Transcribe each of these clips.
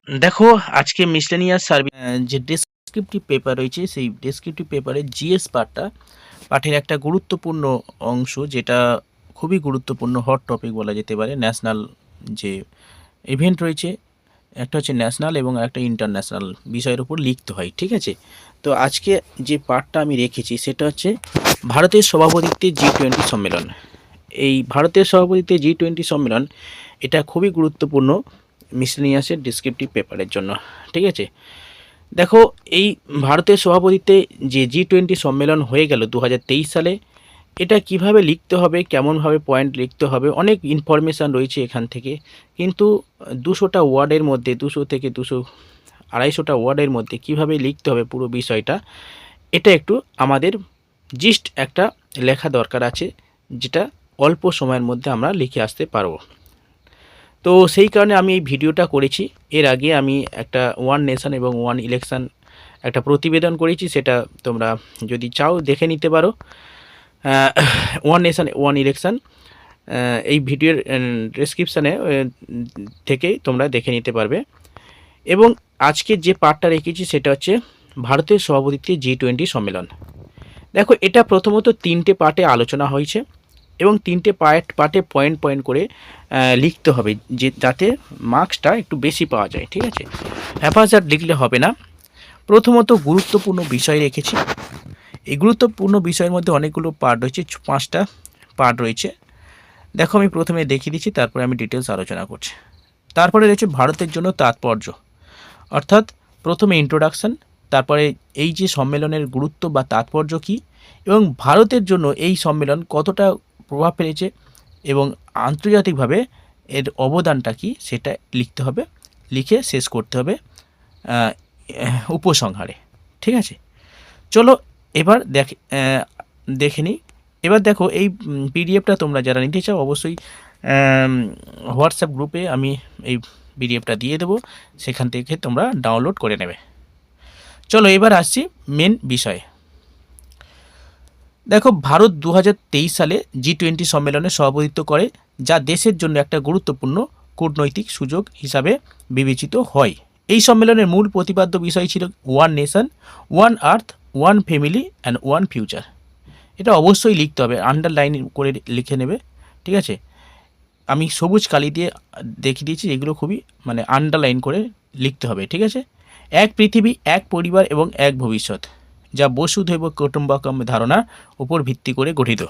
দেখো, আজকে miscellaneous service যে ডেসক্রিপটিভ পেপার রয়েছে সেই ডেসক্রিপটিভ পেপারের জিএস পাঠের একটা গুরুত্বপূর্ণ অংশ, যেটা খুবই গুরুত্বপূর্ণ হট টপিক বলা যেতে পারে। ন্যাশনাল যে ইভেন্ট রয়েছে, একটা হচ্ছে ন্যাশনাল এবং একটা ইন্টারন্যাশনাল বিষয়ের উপর লিখতে হয়, ঠিক আছে। তো আজকে যে পার্টটা আমি রেখেছি সেটা হচ্ছে ভারতের সভাপতিত্বে G20 সম্মেলন। এই ভারতের সভাপতিত্বে G20 সম্মেলন এটা খুবই গুরুত্বপূর্ণ মিসলেনিয়াসের ডিসক্রিপটিভ পেপারের জন্য, ঠিক আছে। দেখো, এই ভারতের সভাপতিত্বে যে G20 সম্মেলন হয়ে গেল 2023 সালে, এটা কিভাবে লিখতে হবে, কেমনভাবে পয়েন্ট লিখতে হবে, অনেক ইনফরমেশান রয়েছে এখান থেকে। কিন্তু 200টা ওয়ার্ডের মধ্যে, 200 থেকে 200-250টা ওয়ার্ডের মধ্যে কিভাবে লিখতে হবে পুরো বিষয়টা, এটা একটু আমাদের জিস্ট একটা লেখা দরকার আছে, যেটা অল্প সময়ের মধ্যে আমরা লিখে আসতে পারবো। তো সেই কারণে আমি এই ভিডিওটা করেছি। এর আগে আমি একটা ওয়ান নেশন এবং ওয়ান ইলেকশন একটা প্রতিবেদন করেছি, সেটা তোমরা যদি চাও দেখে নিতে পারো। ওয়ান নেশন ওয়ান ইলেকশন এই ভিডিওর ডেসক্রিপশানে থেকে তোমরা দেখে নিতে পারবে। এবং আজকে যে পার্টটা রেখেছি সেটা হচ্ছে ভারতের সভাপতিত্বে G20 সম্মেলন। দেখো, এটা প্রথমত 3টে পার্টে আলোচনা হয়েছে এবং 3টে পার্টে পয়েন্ট পয়েন্ট করে লিখতে হবে, যে যাতে মার্কসটা একটু বেশি পাওয়া যায়, ঠিক আছে। হ্যাপাজার্ড লিখলে হবে না। প্রথমত গুরুত্বপূর্ণ বিষয় রেখেছি। এই গুরুত্বপূর্ণ বিষয়ের মধ্যে অনেকগুলো পার্ট রয়েছে, 5টা পার্ট রয়েছে। দেখো, আমি প্রথমে দেখিয়ে দিচ্ছি, তারপরে আমি ডিটেলস আলোচনা করছি। তারপরে রয়েছে ভারতের জন্য তাৎপর্য, অর্থাৎ প্রথমে ইন্ট্রোডাকশান, তারপরে এই যে সম্মেলনের গুরুত্ব বা তাৎপর্য কী, এবং ভারতের জন্য এই সম্মেলন কতটা প্রভাব ফেলেছে এবং আন্তর্জাতিকভাবে এর অবদানটা কী সেটা লিখতে হবে। লিখে শেষ করতে হবে উপসংহারে, ঠিক আছে। চলো এবার দেখে নিই। এবার দেখো, এই পিডিএফটা তোমরা যারা নিতে চাও অবশ্যই হোয়াটসঅ্যাপ গ্রুপে আমি এই পিডিএফটা দিয়ে দেবো, সেখান থেকে তোমরা ডাউনলোড করে নেবে। চলো এবার আসছি মেন বিষয়ে। দেখো, ভারত 2023 সালে G20 সম্মেলনে সভাপতিত্ব করে, যা দেশের জন্য একটা গুরুত্বপূর্ণ কূটনৈতিক সুযোগ হিসাবে বিবেচিত হয়। এই সম্মেলনের মূল প্রতিপাদ্য বিষয় ছিল one nation, one earth, one family and one future. এটা অবশ্যই লিখতে হবে, আন্ডারলাইন করে লিখে নেবে, ঠিক আছে। আমি সবুজ কালি দিয়ে দেখিয়ে দিয়েছি, এগুলো খুবই আন্ডারলাইন করে লিখতে হবে, ঠিক আছে। এক পৃথিবী, এক পরিবার এবং এক ভবিষ্যৎ, যা বসুধৈব কুটুম্বকম ধারণার উপর ভিত্তি করে গঠিত।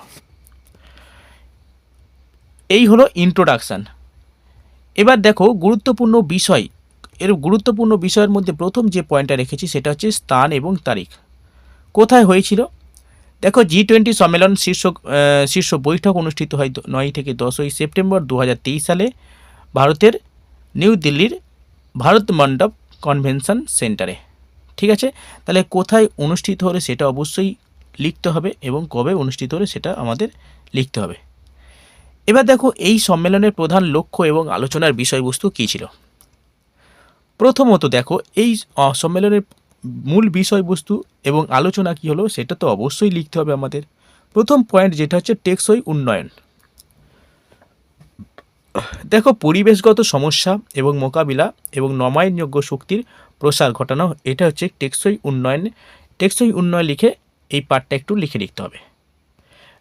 এই হলো ইন্ট্রোডাকশান। এবার দেখো গুরুত্বপূর্ণ বিষয়, এর গুরুত্বপূর্ণ বিষয়ের মধ্যে প্রথম যে পয়েন্টটা রেখেছি সেটা হচ্ছে স্থান এবং তারিখ। কোথায় হয়েছিল? দেখো, G20 সম্মেলন শীর্ষ বৈঠক অনুষ্ঠিত হয় 9 থেকে 10ই সেপ্টেম্বর 2023 সালে ভারতের নিউ দিল্লির ভারত মণ্ডপ কনভেনশন সেন্টারে, ঠিক আছে। তাহলে কোথায় অনুষ্ঠিত হলে সেটা অবশ্যই লিখতে হবে এবং কবে অনুষ্ঠিত হলে সেটা আমাদের লিখতে হবে। এবার দেখো, এই সম্মেলনের প্রধান লক্ষ্য এবং আলোচনার বিষয়বস্তু কী ছিল। প্রথমত দেখো, এই সম্মেলনের মূল বিষয়বস্তু এবং আলোচনা কী হলো সেটা তো অবশ্যই লিখতে হবে আমাদের। প্রথম পয়েন্ট যেটা হচ্ছে টেকসই উন্নয়ন। দেখো, পরিবেশগত সমস্যা এবং মোকাবিলা এবং নবায়নযোগ্য শক্তির প্রসার ঘটানো, এটা হচ্ছে টেকসই উন্নয়ন। টেকসই উন্নয়ন লিখে এই পার্টটা একটু লিখে লিখতে হবে।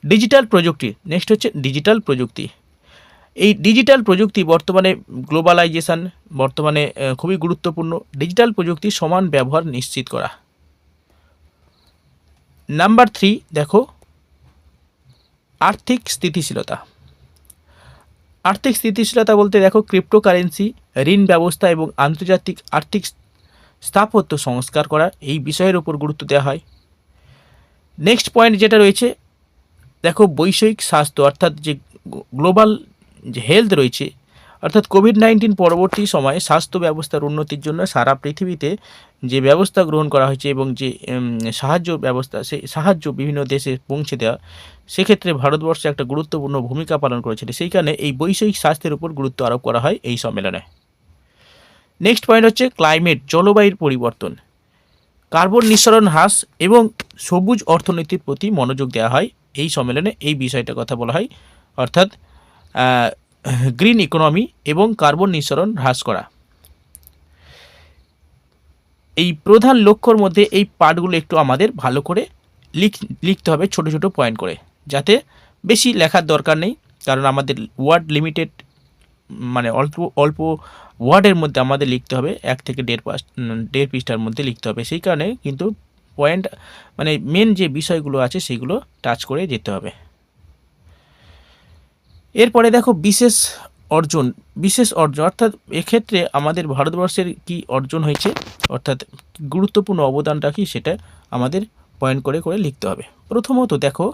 ডিজিটাল প্রযুক্তি, নেক্সট হচ্ছে ডিজিটাল প্রযুক্তি। এই ডিজিটাল প্রযুক্তি বর্তমানে গ্লোবালাইজেশন বর্তমানে খুবই গুরুত্বপূর্ণ। ডিজিটাল প্রযুক্তির সমান ব্যবহার নিশ্চিত করা। নাম্বার 3 দেখো, আর্থিক স্থিতিশীলতা। আর্থিক স্থিতিশীলতা বলতে দেখো, ক্রিপ্টোকারেন্সি, ঋণ ব্যবস্থা এবং আন্তর্জাতিক আর্থিক স্থাপত্য সংস্কার করা, এই বিষয়ের উপর গুরুত্ব দেওয়া হয়। নেক্সট পয়েন্ট যেটা রয়েছে, দেখো বৈষয়িক স্বাস্থ্য, অর্থাৎ যে গ্লোবাল যে হেলথ রয়েছে, অর্থাৎ কোভিড-19 পরবর্তী সময়ে স্বাস্থ্য ব্যবস্থার উন্নতির জন্য সারা পৃথিবীতে যে ব্যবস্থা গ্রহণ করা হয়েছে এবং যে সাহায্য ব্যবস্থা, সেই সাহায্য বিভিন্ন দেশে পৌঁছে দেওয়া, সেক্ষেত্রে ভারতবর্ষে একটা গুরুত্বপূর্ণ ভূমিকা পালন করেছিল। সেই কারণে এই বৈষয়িক স্বাস্থ্যের উপর গুরুত্ব আরোপ করা হয় এই সম্মেলনে। নেক্সট পয়েন্ট হচ্ছে ক্লাইমেট, জলবায়ুর পরিবর্তন, কার্বন নিঃসরণ হ্রাস এবং সবুজ অর্থনীতির প্রতি মনোযোগ দেওয়া হয় এই সম্মেলনে। এই বিষয়টার কথা বলা হয়, অর্থাৎ গ্রিন ইকোনমি এবং কার্বন নিঃসরণ হ্রাস করা। এই প্রধান লক্ষ্যর মধ্যে এই পার্টগুলো একটু আমাদের ভালো করে লিখতে হবে ছোট ছোট পয়েন্ট করে, যাতে বেশি লেখার দরকার নেই, কারণ আমাদের ওয়ার্ড লিমিটেড, মানে অল্প অল্প ওয়ার্ডের মধ্যে আমাদের লিখতে হবে, 1 থেকে 1.5 পৃষ্ঠার মধ্যে লিখতে হবে। সেই কারণে কিন্তু পয়েন্ট মানে মেন যে বিষয়গুলো আছে সেগুলো টাচ করে যেতে হবে। এরপরে দেখো বিশেষ অর্জন অর্থাৎ এক্ষেত্রে আমাদের ভারতবর্ষের কি অর্জন হয়েছে, অর্থাৎ গুরুত্বপূর্ণ অবদানটা কি, সেটা আমাদের পয়েন্ট করে করে লিখতে হবে। প্রথমত দেখো,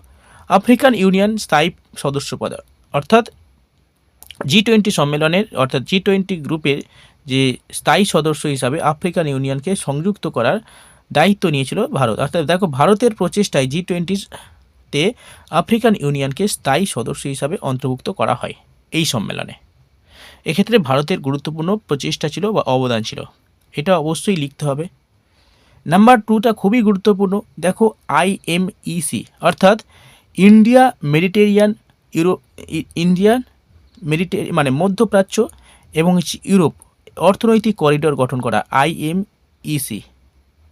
আফ্রিকান ইউনিয়ন স্থায়ী সদস্যপদ, অর্থাৎ G20 সম্মেলনের, অর্থাৎ G20 গ্রুপের যে স্থায়ী সদস্য হিসাবে আফ্রিকান ইউনিয়নকে সংযুক্ত করার দায়িত্ব নিয়েছিল ভারত। অর্থাৎ দেখো, ভারতের প্রচেষ্টায় G20-তে আফ্রিকান ইউনিয়নকে স্থায়ী সদস্য হিসাবে অন্তর্ভুক্ত করা হয় এই সম্মেলনে। এক্ষেত্রে ভারতের গুরুত্বপূর্ণ প্রচেষ্টা ছিল বা অবদান ছিল, এটা অবশ্যই লিখতে হবে। নাম্বার 2টা খুবই গুরুত্বপূর্ণ, দেখো IMEC, অর্থাৎ ইন্ডিয়ান মানে মধ্যপ্রাচ্য এবং ইউরোপ অর্থনৈতিক করিডোর গঠন করা, IMEC।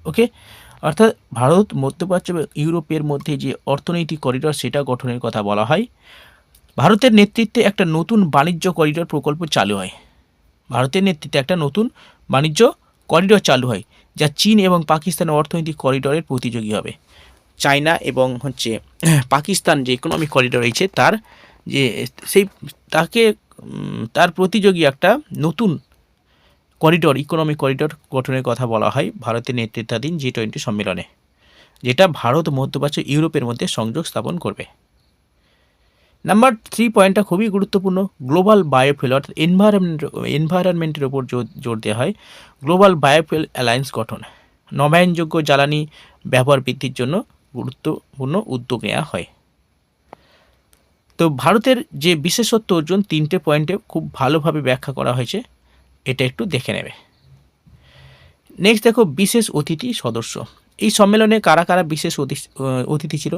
ওকে, অর্থাৎ ভারত, মধ্যপ্রাচ্য এবং ইউরোপের মধ্যে যে অর্থনৈতিক করিডোর সেটা গঠনের কথা বলা হয়। ভারতের নেতৃত্বে একটা নতুন বাণিজ্য করিডোর প্রকল্প চালু হয়, ভারতের নেতৃত্বে একটা নতুন বাণিজ্য করিডোর চালু হয়, যা চীন এবং পাকিস্তানের অর্থনৈতিক করিডোরের প্রতিযোগী হবে। চায়না এবং পাকিস্তান যে ইকোনমিক করিডোর রয়েছে তার যে তার প্রতিযোগী একটা নতুন করিডোর, ইকোনমিক করিডোর গঠনের কথা বলা হয় ভারতের নেতৃত্বাধীন G20 সম্মেলনে, যেটা ভারত, মধ্যপ্রাচ্য, ইউরোপের মধ্যে সংযোগ স্থাপন করবে। নাম্বার 3 পয়েন্টটা খুবই গুরুত্বপূর্ণ, গ্লোবাল বায়োফুয়েল, অর্থাৎ এনভায়রনমেন্টের ওপর জোর দেওয়া হয়। গ্লোবাল বায়োফুয়েল অ্যালায়েন্স গঠন, নবায়নযোগ্য জ্বালানি ব্যবহার বৃদ্ধির জন্য গুরুত্বপূর্ণ উদ্যোগ নেওয়া হয়। তো ভারতের যে বিশেষত্ব অর্জন 3টে পয়েন্টে খুব ভালোভাবে ব্যাখ্যা করা হয়েছে, এটা একটু দেখে নেবে। নেক্সট দেখো, বিশেষ অতিথি সদস্য। এই সম্মেলনে কারা কারা বিশেষ অতিথি ছিল?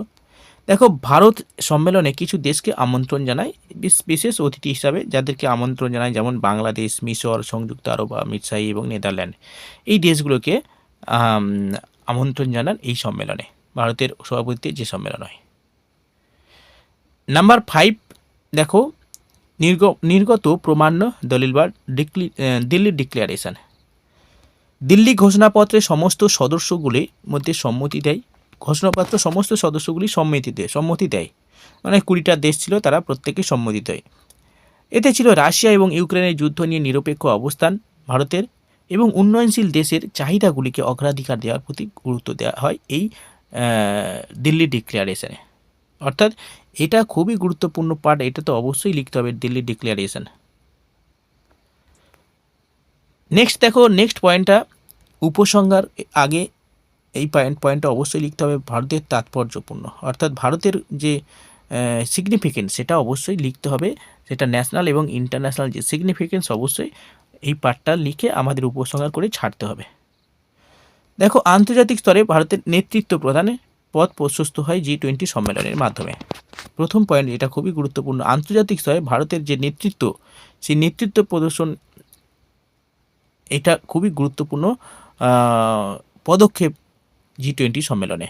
দেখো, ভারত সম্মেলনে কিছু দেশকে আমন্ত্রণ জানায় বিশেষ অতিথি হিসাবে, যাদেরকে আমন্ত্রণ জানায় যেমন বাংলাদেশ, মিশর, সংযুক্ত আরব আমিরশাহী এবং নেদারল্যান্ড। এই দেশগুলোকে আমন্ত্রণ জানান এই সম্মেলনে, ভারতের সভাপতিত্বে যে সম্মেলন হয়। নাম্বার 5 দেখো, নির্গত প্রমাণ্য দলিল বা দিল্লি ডিক্লারেশন। দিল্লি ঘোষণাপত্রে সমস্ত সদস্যগুলির মধ্যে সম্মতি দেয়, ঘোষণাপত্র সমস্ত সদস্যগুলি সম্মতি দেয়, মানে 20টা দেশ ছিল, তারা প্রত্যেকে সম্মতি দেয়। এতে ছিল রাশিয়া এবং ইউক্রেনের যুদ্ধ নিয়ে নিরপেক্ষ অবস্থান ভারতের, এবং উন্নয়নশীল দেশের চাহিদাগুলিকে অগ্রাধিকার দেওয়ার প্রতি গুরুত্ব দেওয়া হয় এই দিল্লি ডিক্লারেশনে। অর্থাৎ এটা খুবই গুরুত্বপূর্ণ পার্ট, এটা তো অবশ্যই লিখতে হবে, দিল্লি ডিক্লারেশন। নেক্সট দেখো, নেক্সট পয়েন্টটা উপসংহার আগে এই পয়েন্টটা অবশ্যই লিখতে হবে, ভারতের তাৎপর্যপূর্ণ, অর্থাৎ ভারতের যে সিগনিফিকেন্স সেটা অবশ্যই লিখতে হবে, সেটা ন্যাশনাল এবং ইন্টারন্যাশনাল যে সিগনিফিকেন্স অবশ্যই এই পার্টটা লিখে আমাদের উপসংহার করে ছাড়তে হবে। দেখো, আন্তর্জাতিক স্তরে ভারতের নেতৃত্ব প্রদানে পথ প্রশস্ত হয় G20 সম্মেলনের মাধ্যমে। প্রথম পয়েন্ট, এটা খুবই গুরুত্বপূর্ণ, আন্তর্জাতিক স্তরে ভারতের যে নেতৃত্ব, সেই নেতৃত্ব প্রদর্শন, এটা খুবই গুরুত্বপূর্ণ পদক্ষেপ G20 সম্মেলনে।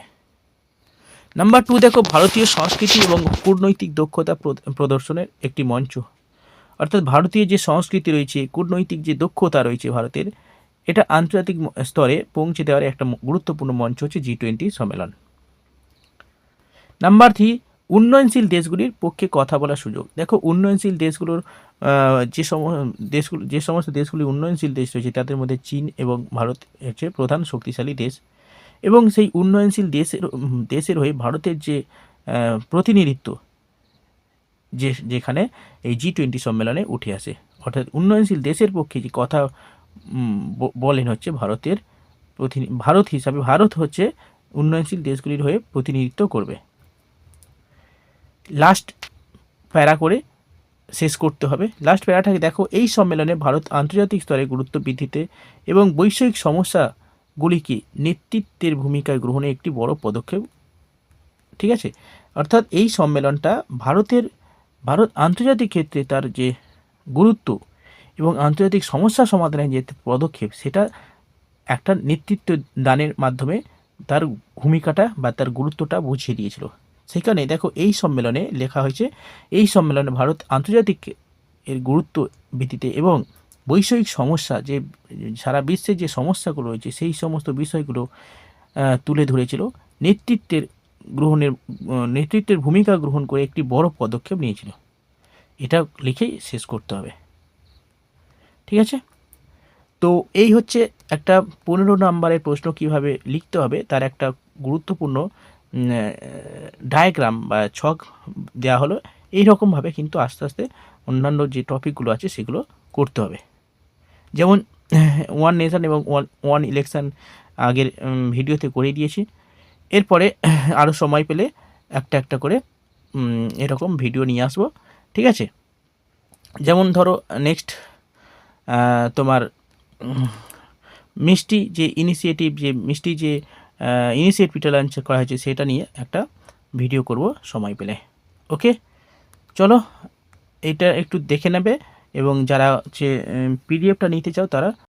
নাম্বার 2 দেখো, ভারতীয় সংস্কৃতি এবং কূটনৈতিক দক্ষতা প্রদর্শনের একটি মঞ্চ, অর্থাৎ ভারতীয় যে সংস্কৃতি রয়েছে, কূটনৈতিক যে দক্ষতা রয়েছে ভারতের, এটা আন্তর্জাতিক স্তরে পৌঁছে দেওয়ার একটা গুরুত্বপূর্ণ মঞ্চ হচ্ছে G20 সম্মেলন। নাম্বার 3, উন্নয়নশীল দেশগুলির পক্ষে কথা বলার সুযোগ। দেখো, উন্নয়নশীল দেশগুলোর যে সমস্ত দেশগুলি উন্নয়নশীল দেশ রয়েছে তাদের মধ্যে চীন এবং ভারত হচ্ছে প্রধান শক্তিশালী দেশ, এবং সেই উন্নয়নশীল দেশের হয়ে ভারতের যে প্রতিনিধিত্ব যেখানে এই G20 সম্মেলনে উঠে আসে, অর্থাৎ উন্নয়নশীল দেশের পক্ষে যে কথা বলেন হচ্ছে ভারত হিসাবে, ভারত হচ্ছে উন্নয়নশীল দেশগুলির হয়ে প্রতিনিধিত্ব করবে। লাস্ট প্যারা করে শেষ করতে হবে। লাস্ট প্যারাটাকে দেখো, এই সম্মেলনে ভারত আন্তর্জাতিক স্তরে গুরুত্ব বৃদ্ধিতে এবং বৈশ্বিক সমস্যাগুলিকে নেতৃত্বের ভূমিকায় গ্রহণে একটি বড় পদক্ষেপ, ঠিক আছে। অর্থাৎ এই সম্মেলনটা ভারত আন্তর্জাতিক ক্ষেত্রে তার যে গুরুত্ব এবং আন্তর্জাতিক সমস্যা সমাধানের যে পদক্ষেপ, সেটা একটা নেতৃত্ব দানের মাধ্যমে তার ভূমিকাটা বা তার গুরুত্বটা বুঝিয়ে দিয়েছিল। সেখানে দেখো এই সম্মেলনে লেখা হয়েছে, এই সম্মেলনে ভারত আন্তর্জাতিক এর গুরুত্ব ভিত্তিতে এবং বৈষয়িক সমস্যা যে সারা বিশ্বে যে সমস্যাগুলো রয়েছে সেই সমস্ত বিষয়গুলো তুলে ধরেছিল। নেতৃত্বের ভূমিকা গ্রহণ করে একটি বড় পদক্ষেপ নিয়েছিল। এটা লিখেই শেষ করতে হবে, ঠিক আছে? তো এই হচ্ছে একটা 15 নম্বরের প্রশ্ন কিভাবে লিখতে হবে তার একটা গুরুত্বপূর্ণ ডায়াগ্রাম বা ছক দেওয়া হলো। এই রকমভাবে কিন্তু আস্তে আস্তে অন্যান্য যে টপিকগুলো আছে সেগুলো করতে হবে। যেমন ওয়ান নেশন এবং ওয়ান ইলেকশন আগের ভিডিওতে করে দিয়েছি। এরপরে আরও সময় পেলে একটা একটা করে এরকম ভিডিও নিয়ে আসবো, ঠিক আছে? যেমন ধরো নেক্সট তোমার মিষ্টি যে ইনিশিয়েটিভটা লঞ্চ করা হয়েছে সেটা নিয়ে একটা ভিডিও করব সময় পেলে। ওকে, চলো এটা একটু দেখে নেবে এবং যারা হচ্ছে পিডিএফটা নিতে চাও তারা